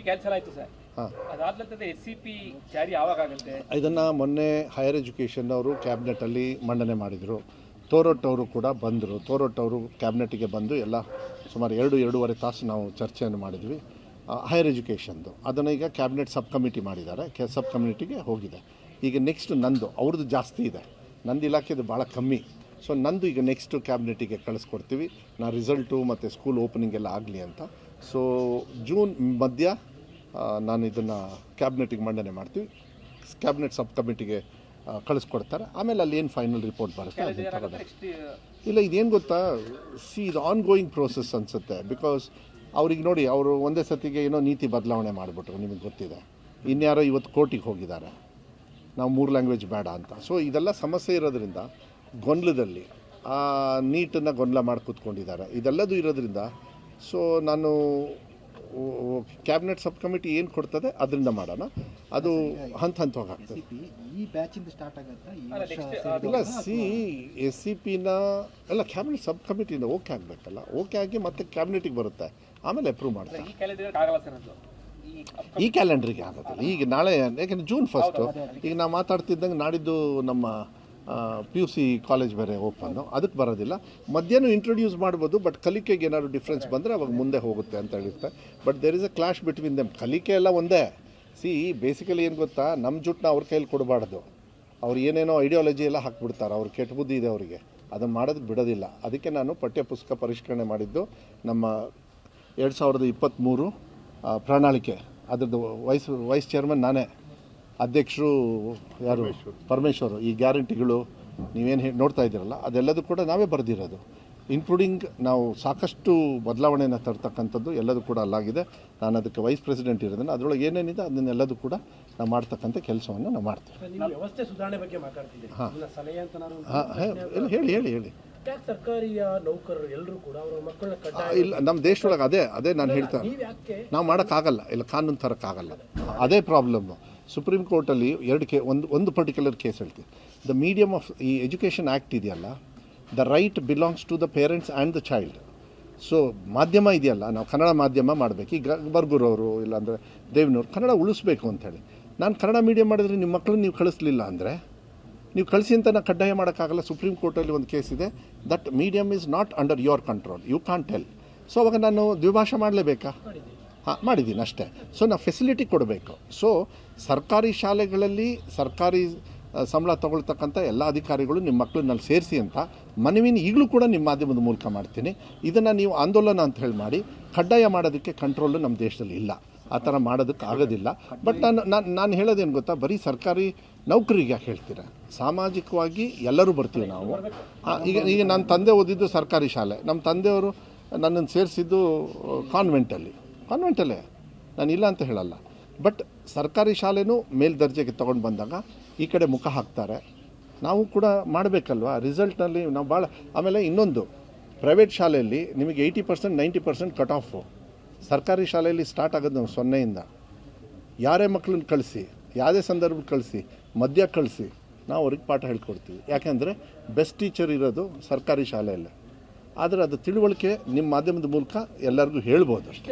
Cancel ಆಯಿತು sir. ಅದಾದ್ಮೇಲೆ SCP ಜಾರಿ ಯಾವಾಗ ಆಗುತ್ತೆ? ಇದನ್ನು ಮೊನ್ನೆ ಹೈಯರ್ ಎಜುಕೇಷನ್ ಅವರು ಕ್ಯಾಬಿನೆಟಲ್ಲಿ ಮಂಡನೆ ಮಾಡಿದರು. ತೋರೊಟ್ ಅವರು ಕೂಡ ಬಂದರು. ತೋರೊಟ್ ಅವರು ಕ್ಯಾಬಿನೆಟಿಗೆ ಬಂದು ಎಲ್ಲ ಸುಮಾರು 2-2.5 ತಾಸು ನಾವು ಚರ್ಚೆಯನ್ನು ಮಾಡಿದ್ವಿ ಹೈಯರ್ ಎಜುಕೇಷನ್ದು. ಅದನ್ನು ಈಗ ಕ್ಯಾಬಿನೆಟ್ ಸಬ್ ಕಮಿಟಿ ಮಾಡಿದ್ದಾರೆ. ಸಬ್ ಕಮಿಟಿಗೆ ಹೋಗಿದೆ. ಈಗ ನೆಕ್ಸ್ಟ್ ನಂದು ಅವ್ರದ್ದು ಜಾಸ್ತಿ ಇದೆ, ನಂದು ಇಲಾಖೆದು ಭಾಳ ಕಮ್ಮಿ. ಸೊ ನಂದು ಈಗ ನೆಕ್ಸ್ಟು ಕ್ಯಾಬಿನೆಟಿಗೆ ಕಳಿಸ್ಕೊಡ್ತೀವಿ. ನಾ ರಿಸಲ್ಟು ಮತ್ತು ಸ್ಕೂಲ್ ಓಪನಿಂಗ್ ಎಲ್ಲ ಆಗಲಿ ಅಂತ. ಸೊ ಜೂನ್ ಮಧ್ಯ ನಾನು ಇದನ್ನು ಕ್ಯಾಬಿನೆಟಿಗೆ ಮಂಡನೆ ಮಾಡ್ತೀವಿ. ಕ್ಯಾಬಿನೆಟ್ ಸಬ್ ಕಮಿಟಿಗೆ ಕಳಿಸ್ಕೊಡ್ತಾರೆ. ಆಮೇಲೆ ಅಲ್ಲಿ ಏನು ಫೈನಲ್ ರಿಪೋರ್ಟ್ ಬರುತ್ತೆ ಅದನ್ನು ತಗೊಂಡು ಇಲ್ಲ. ಇದೇನು ಗೊತ್ತಾ, ಇದು ಆನ್ ಗೋಯಿಂಗ್ ಪ್ರೋಸೆಸ್ ಅನಿಸುತ್ತೆ. ಬಿಕಾಸ್ ಅವ್ರಿಗೆ ನೋಡಿ, ಅವರು ಒಂದೇ ಸತಿಗೆ ಏನೋ ನೀತಿ ಬದಲಾವಣೆ ಮಾಡಿಬಿಟ್ರು, ನಿಮಗೆ ಗೊತ್ತಿದೆ. ಇನ್ಯಾರೋ ಇವತ್ತು ಕೋರ್ಟಿಗೆ ಹೋಗಿದ್ದಾರೆ, ನಾವು 3 ಲ್ಯಾಂಗ್ವೇಜ್ ಬೇಡ ಅಂತ. ಸೊ ಇದೆಲ್ಲ ಸಮಸ್ಯೆ ಇರೋದ್ರಿಂದ ಗೊಂದಲದಲ್ಲಿ ನೀಟನ್ನು ಗೊಂದಲ ಮಾಡಿ ಕೂತ್ಕೊಂಡಿದ್ದಾರೆ. ಇದೆಲ್ಲದೂ ಇರೋದ್ರಿಂದ ಸೊ ನಾನು ಕ್ಯಾಬಿನೆಟ್ ಸಬ್ ಕಮಿಟಿ ಏನು ಕೊಡ್ತದೆ ಅದರಿಂದ ಮಾಡೋಣ. ಅದು ಹಂತವಾಗಿ ಆಗ್ತದೆ. ಇಲ್ಲ SCPನ ಎಲ್ಲ ಕ್ಯಾಬಿನೆಟ್ ಸಬ್ ಕಮಿಟಿಯಿಂದ ಓಕೆ ಆಗಬೇಕಲ್ಲ. ಓಕೆ ಆಗಿ ಮತ್ತೆ ಕ್ಯಾಬಿನೆಟಿಗೆ ಬರುತ್ತೆ, ಆಮೇಲೆ ಅಪ್ರೂವ್ ಮಾಡ್ತಾರೆ. ಈ ಕ್ಯಾಲೆಂಡ್ರಿಗೆ ಆಗೋದಿಲ್ಲ. ಈಗ ನಾಳೆ, ಯಾಕೆಂದರೆ ಜೂನ್ 1 ಈಗ ನಾವು ಮಾತಾಡ್ತಿದ್ದಂಗೆ ನಾಡಿದ್ದು ನಮ್ಮ PUC ಕಾಲೇಜ್ ಬೇರೆ ಓಪನ್ನು, ಅದಕ್ಕೆ ಬರೋದಿಲ್ಲ. ಮಧ್ಯಾಹ್ನ ಇಂಟ್ರೊಡ್ಯೂಸ್ ಮಾಡ್ಬೋದು, ಬಟ್ ಕಲಿಕೆಗೆ ಏನಾದ್ರು ಡಿಫ್ರೆನ್ಸ್ ಬಂದರೆ ಅವಾಗ ಮುಂದೆ ಹೋಗುತ್ತೆ ಅಂತ ಹೇಳಿರ್ತಾರೆ. But there is a clash between them. ಕಲಿಕೆ ಎಲ್ಲ ಒಂದೇ. ಬೇಸಿಕಲಿ ಏನು ಗೊತ್ತಾ, ನಮ್ಮ ಜುಟ್ಟನ್ನ ಅವ್ರ ಕೈಯಲ್ಲಿ ಕೊಡಬಾರ್ದು. ಅವ್ರು ಏನೇನೋ ಐಡಿಯಾಲಜಿ ಎಲ್ಲ ಹಾಕ್ಬಿಡ್ತಾರೆ. ಅವ್ರು ಕೆಟ್ಟ ಬುದ್ಧಿ ಇದೆ ಅವರಿಗೆ, ಅದನ್ನು ಮಾಡೋದಕ್ಕೆ ಬಿಡೋದಿಲ್ಲ. ಅದಕ್ಕೆ ನಾನು ಪಠ್ಯಪುಸ್ತಕ ಪರಿಷ್ಕರಣೆ ಮಾಡಿದ್ದು ನಮ್ಮ 2023 ಪ್ರಣಾಳಿಕೆ. ಅದರದ್ದು ವೈಸ್ ಚೇರ್ಮನ್ ನಾನೇ, ಅಧ್ಯಕ್ಷರು ಯಾರು ಪರಮೇಶ್ವರು. ಈ ಗ್ಯಾರಂಟಿಗಳು ನೀವೇನು ನೋಡ್ತಾ ಇದ್ದೀರಲ್ಲ, ಅದೆಲ್ಲದೂ ಕೂಡ ನಾವೇ ಬರೆದಿರೋದು. ಇನ್ಕ್ಲೂಡಿಂಗ್ ನಾವು ಸಾಕಷ್ಟು ಬದಲಾವಣೆಯನ್ನು ತರ್ತಕ್ಕಂಥದ್ದು ಎಲ್ಲದೂ ಕೂಡ ಅಲ್ಲಾಗಿದೆ. ನಾನು ಅದಕ್ಕೆ ವೈಸ್ ಪ್ರೆಸಿಡೆಂಟ್ ಇರೋದನ್ನು ಅದರೊಳಗೆ ಏನೇನಿದೆ ಅದನ್ನೆಲ್ಲದೂ ಕೂಡ ನಾವು ಮಾಡ್ತಕ್ಕಂಥ ಕೆಲಸವನ್ನು ನಾವು ಮಾಡ್ತೀವಿ. ವ್ಯವಸ್ಥೆ ಸುಧಾರಣೆ ಬಗ್ಗೆ ಮಾತಾಡ್ತಿದ್ದೀವಿ. ಹೇಳಿ. ಸರ್ಕಾರಿ ನೌಕರರು ಎಲ್ಲರೂ ಕೂಡ ಅವರ ಮಕ್ಕಳನ್ನ ಕಡ್ಡಾಯ ಇಲ್ಲ, ನಮ್ಮ ದೇಶದೊಳಗೆ ಅದೇ ನಾನು ಹೇಳ್ತೇನೆ. ನಾವು ಮಾಡೋಕ್ಕಾಗಲ್ಲ, ಇಲ್ಲ ಕಾನೂನು ತರೋಕ್ಕಾಗಲ್ಲ. ಅದೇ ಪ್ರಾಬ್ಲಮ್ಮು. ಸುಪ್ರೀಂ ಕೋರ್ಟಲ್ಲಿ ಒಂದು ಪರ್ಟಿಕ್ಯುಲರ್ ಕೇಸ್ ಹೇಳ್ತೀವಿ. ದ ಮೀಡಿಯಮ್ ಆಫ್ ಈ ಎಜುಕೇಷನ್ ಆ್ಯಕ್ಟ್ ಇದೆಯಲ್ಲ, the right belongs to the parents and the child. So ಮಾಧ್ಯಮ ಇದೆಯಲ್ಲ, ನಾವು ಕನ್ನಡ ಮಾಧ್ಯಮ ಮಾಡಬೇಕು. ಈಗ ಬರ್ಗೂರವರು ಇಲ್ಲಾಂದರೆ ದೇವ್ನವ್ರು ಕನ್ನಡ ಉಳಿಸ್ಬೇಕು ಅಂಥೇಳಿ. ನಾನು ಕನ್ನಡ ಮೀಡಿಯಮ್ ಮಾಡಿದ್ರೆ ನಿಮ್ಮ ಮಕ್ಕಳನ್ನ ನೀವು ಕಳಿಸ್ಲಿಲ್ಲ ಅಂದರೆ ನೀವು ಕಳಿಸಿ ಅಂತ ನಾನು ಕಡ್ಡಾಯ ಮಾಡೋಕ್ಕಾಗಲ್ಲ. ಸುಪ್ರೀಂ ಕೋರ್ಟಲ್ಲಿ ಒಂದು ಕೇಸ್ ಇದೆ, that medium is not under your control, you can't tell. So ಅವಾಗ ನಾನು ದ್ವಿಭಾಷಾ ಮಾಡಲೇಬೇಕಾ? ಮಾಡಿದ್ದೀನಿ ಅಷ್ಟೇ. ಸೊ ನಾವು ಫೆಸಿಲಿಟಿ ಕೊಡಬೇಕು. ಸೊ ಸರ್ಕಾರಿ ಶಾಲೆಗಳಲ್ಲಿ ಸರ್ಕಾರಿ ಸಂಬಳ ತಗೊಳ್ತಕ್ಕಂಥ ಎಲ್ಲ ಅಧಿಕಾರಿಗಳು ನಿಮ್ಮ ಮಕ್ಕಳನ್ನಲ್ಲಿ ಸೇರಿಸಿ ಅಂತ ಮನವಿನ ಈಗಲೂ ಕೂಡ ನಿಮ್ಮ ಮಾಧ್ಯಮದ ಮೂಲಕ ಮಾಡ್ತೀನಿ. ಇದನ್ನು ನೀವು ಆಂದೋಲನ ಅಂತ ಹೇಳಿ ಮಾಡಿ ಕಡ್ಡಾಯ ಮಾಡೋದಕ್ಕೆ ಕಂಟ್ರೋಲು ನಮ್ಮ ದೇಶದಲ್ಲಿ ಇಲ್ಲ. ಆ ಥರ ಮಾಡೋದಕ್ಕೆ ಆಗೋದಿಲ್ಲ. ಬಟ್ ನಾನು ಹೇಳೋದೇನು ಗೊತ್ತಾ, ಬರೀ ಸರ್ಕಾರಿ ನೌಕರಿಗೆ ಯಾಕೆ ಹೇಳ್ತೀರ? ಸಾಮಾಜಿಕವಾಗಿ ಎಲ್ಲರೂ ಬರ್ತೀವಿ ನಾವು. ಈಗ ನನ್ನ ತಂದೆ ಓದಿದ್ದು ಸರ್ಕಾರಿ ಶಾಲೆ. ನಮ್ಮ ತಂದೆಯವರು ನನ್ನನ್ನು ಸೇರಿಸಿದ್ದು ಕಾನ್ವೆಂಟಲ್ಲೇ. ನಾನು ಇಲ್ಲ ಅಂತ ಹೇಳಲ್ಲ. ಬಟ್ ಸರ್ಕಾರಿ ಶಾಲೆನೂ ಮೇಲ್ದರ್ಜೆಗೆ ತೊಗೊಂಡು ಬಂದಾಗ ಈ ಕಡೆ ಮುಖ ಹಾಕ್ತಾರೆ. ನಾವು ಕೂಡ ಮಾಡಬೇಕಲ್ವ ರಿಸಲ್ಟ್ನಲ್ಲಿ ನಾವು ಭಾಳ. ಆಮೇಲೆ ಇನ್ನೊಂದು, ಪ್ರೈವೇಟ್ ಶಾಲೆಯಲ್ಲಿ ನಿಮಗೆ 80% 90% ಕಟ್ ಆಫು. ಸರ್ಕಾರಿ ಶಾಲೆಯಲ್ಲಿ ಸ್ಟಾರ್ಟ್ ಆಗೋದು ನಾವು 0ಇಂದ. ಯಾರೇ ಮಕ್ಕಳನ್ನ ಕಳಿಸಿ, ಯಾವುದೇ ಸಂದರ್ಭದಲ್ಲಿ ಕಳಿಸಿ, ಮಧ್ಯ ಕಳಿಸಿ, ನಾವು ಅವ್ರಿಗೆ ಪಾಠ ಹೇಳ್ಕೊಡ್ತೀವಿ. ಯಾಕೆಂದರೆ ಬೆಸ್ಟ್ ಟೀಚರ್ ಇರೋದು ಸರ್ಕಾರಿ ಶಾಲೆಯಲ್ಲೇ. ಆದರೆ ಅದು ತಿಳುವಳಿಕೆ ನಿಮ್ಮ ಮಾಧ್ಯಮದ ಮೂಲಕ ಎಲ್ಲರಿಗೂ ಹೇಳ್ಬೋದು ಅಷ್ಟೇ.